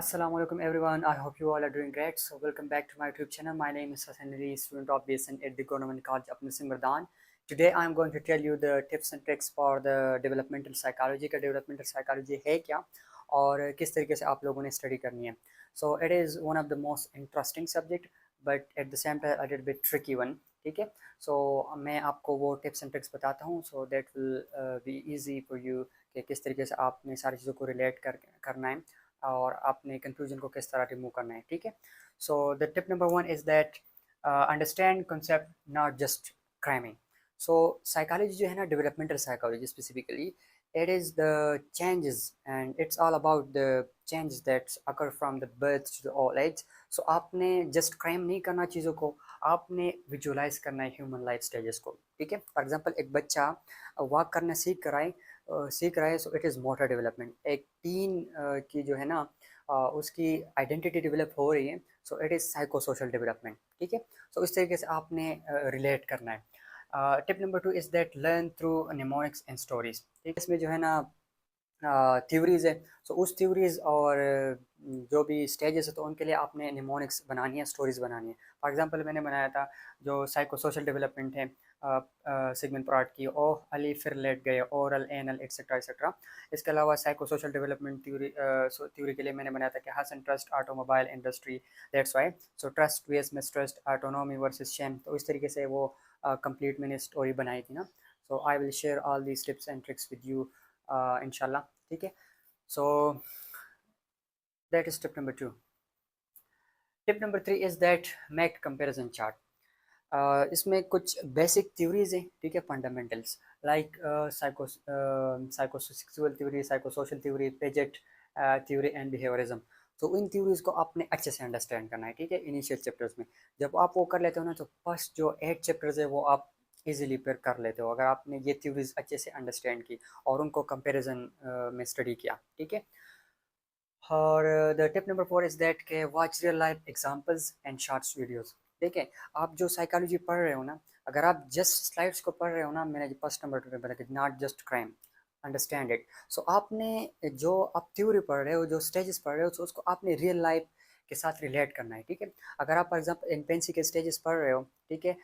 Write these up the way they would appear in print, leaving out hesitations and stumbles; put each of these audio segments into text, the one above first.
Assalamu alaikum everyone. I hope you all are doing great. So welcome back to my YouTube channel. My name is Hassan Ali, student of BSN at the Government College of Nursing Mardan. Today I am going to tell you the tips and tricks for the developmental psychology. का developmental psychology है क्या और किस तरीके से आप लोगों ने study करनी है. So it is one of the most interesting subject, but at the same time a little bit tricky one. ठीक है. So मैं आपको वो tips and tricks बताता हूँ. So that will be easy for you कि किस तरीके से आपने सारी चीज़ों को relate करना है और आपने कंक्लूजन को किस तरह रिमूव करना है. ठीक है. So the tip number 1 is that understand concept not just cramming. So psychology जो है ना, developmental psychology specifically, it is the changes and it's all about the changes that occur from the birth to the old age. So आपने just crime नहीं करना चीज़ों को, आपने visualise करना है ह्यूमन लाइफ स्टेजेस को. ठीक है. फॉर एग्जांपल एक बच्चा वॉक करना सीख रहा है. So it is motor development. एक टीन की जो है ना, उसकी आइडेंटिटी डेवलप हो रही है. So it is psycho social development. ठीक है. सो इस तरीके से आपने रिलेट करना है. Tip number 2 is that learn through mnemonics and stories. ठीक है. इसमें जो है ना थ्योरीज है. सो उस थ्योरीज और जो भी स्टेजेस है तो उनके लिए आपने निमोनिक्स बनानी है, स्टोरीज बनानी है. फॉर एग्जांपल मैंने बनाया था जो साइको सोशल डेवलपमेंट है सिगमंड फ्रॉइड की, ओह अली फिर लेट गए, ओरल एनल एक्सेट्रा एक्सेट्रा. इसके अलावा साइको सोशल डेवलपमेंट थ्योरी के लिए मैंने बनाया था कि हसन trust automobile industry, that's why. So trust VS mistrust, autonomy versus shame. तो इस तरीके से वो कंप्लीट मैंने स्टोरी बनाई थी ना. So I will share all these tips and tricks with you इंशाल्लाह. ठीक है. So that is tip number 2. Tip number 3 is that make comparison chart. इसमें कुछ बेसिक थ्योरीज हैं. ठीक है. Fundamentals like psychosexual theory, psychosocial theory, Piaget theory and behaviourism. तो इन थ्योरीज को आपने अच्छे से अंडरस्टैंड करना है. ठीक है. इनिशियल चैप्टर्स में जब आप वो कर लेते हो ना, तो फर्स्ट जो 8 चैप्टर्स है वो आप इजीली फिर कर लेते हो अगर आपने ये थ्योरीज अच्छे से अंडरस्टैंड की और उनको कंपैरिजन में स्टडी किया. ठीक है. और the tip number 4 is that के watch real life examples and shorts videos. देखें, आप जो साइकोलॉजी पढ़ रहे हो ना, अगर आप जस्ट स्लाइड्स को पढ़ रहे हो ना, मैंने जो फर्स्ट नंबर पे बताया कि not just cram, understand it. So आपने जो आप थ्योरी पढ़ रहे हो, जो स्टेजेस पढ़ रहे हो, तो उसको आपने रियल लाइफ के साथ रिलेट करना है. ठीक है. अगर आप फॉर एग्जांपल इन्फेंसी के स्टेजेस पढ़ रहे हो, ठीक है,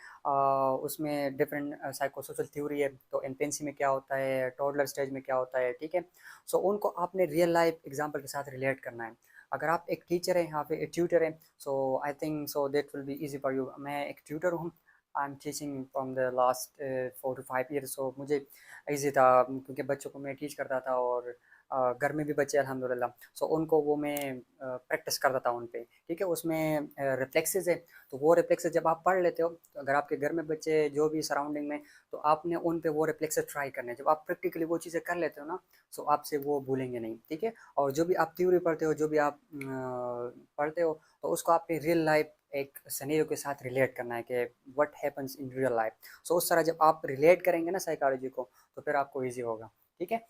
उसमें डिफरेंट साइकोसोशल थ्योरी है, तो इन्फेंसी में क्या होता है, टोडलर स्टेज में क्या होता है. ठीक है. सो उनको आपने रियल लाइफ एग्जांपल के साथ रिलेट करना है. अगर आप एक टीचर हैं, यहाँ पे एक ट्यूटर है, so I think so that will be easy for you. मैं एक ट्यूटर हूँ. I am teaching from the last 4 to 5 years. So मुझे ईजी था क्योंकि बच्चों को मैं टीच करता था और घर में भी बच्चे अल्हम्दुलिल्लाह. सो उनको वो मैं प्रैक्टिस करता था उन पे. ठीक है. उसमें रिफ्लेक्सेस है, तो वो रिफ्लेक्सेस जब आप पढ़ लेते हो, तो अगर आपके घर में बच्चे जो भी सराउंडिंग में, तो आपने उन पे वो रिफ्लेक्सेस ट्राई करने. जब आप प्रैक्टिकली वो चीज़ें कर लेते हो ना, सो आपसे वो भूलेंगे नहीं. ठीक है. और जो भी आप थ्योरी पढ़ते हो, जो भी आप पढ़ते हो, तो उसको आपने रियल लाइफ एक सिनेरियो के साथ रिलेट करना है कि what happens in real life. So उस तरह जब आप रिलेट करेंगे ना साइकोलॉजी को, तो फिर आपको ईजी होगा. ठीक है.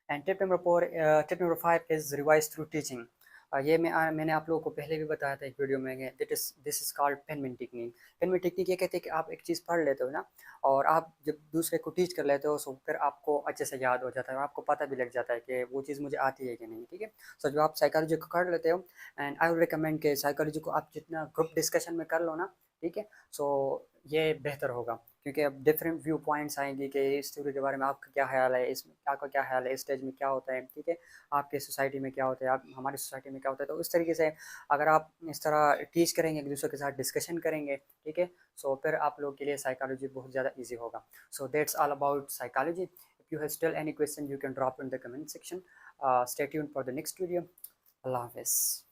And tip number 5 is revise through teaching. ये मैंने आप लोगों को पहले भी बताया था एक वीडियो में कि this is called penment technique. Penment technique ये कहते हैं कि आप एक चीज़ पढ़ लेते हो ना, और आप जब दूसरे को टीच कर लेते हो, सो फिर आपको अच्छे से याद हो जाता है और आपको पता भी लग जाता है कि वो चीज़ मुझे आती है कि नहीं. ठीक है. सो जब आप साइकोलॉजी को कर लेते हो, एंड आई विल रिकमेंड कि साइकोलॉजी को आप जितना ग्रुप डिस्कशन में कर लो ना, ठीक है, सो ये बेहतर होगा क्योंकि अब डिफरेंट व्यू पॉइंट्स आएंगे कि इस थ्योरी के बारे में आपका क्या ख्याल है, इसमें आपका क्या ख्याल है, इस स्टेज में क्या होता है. ठीक है. आपके सोसाइटी में क्या होता है, आप हमारी सोसाइटी में क्या होता है. तो इस तरीके से अगर आप इस तरह टीच करेंगे, एक दूसरे के साथ डिस्कशन करेंगे, ठीक है, सो फिर आप लोग के लिए साइकोलॉजी बहुत ज़्यादा ईजी होगा. So that's all about psychology. If you have still any question, you can drop in the comment section. Stay tuned for the next video. अल्लाह हाफिज़.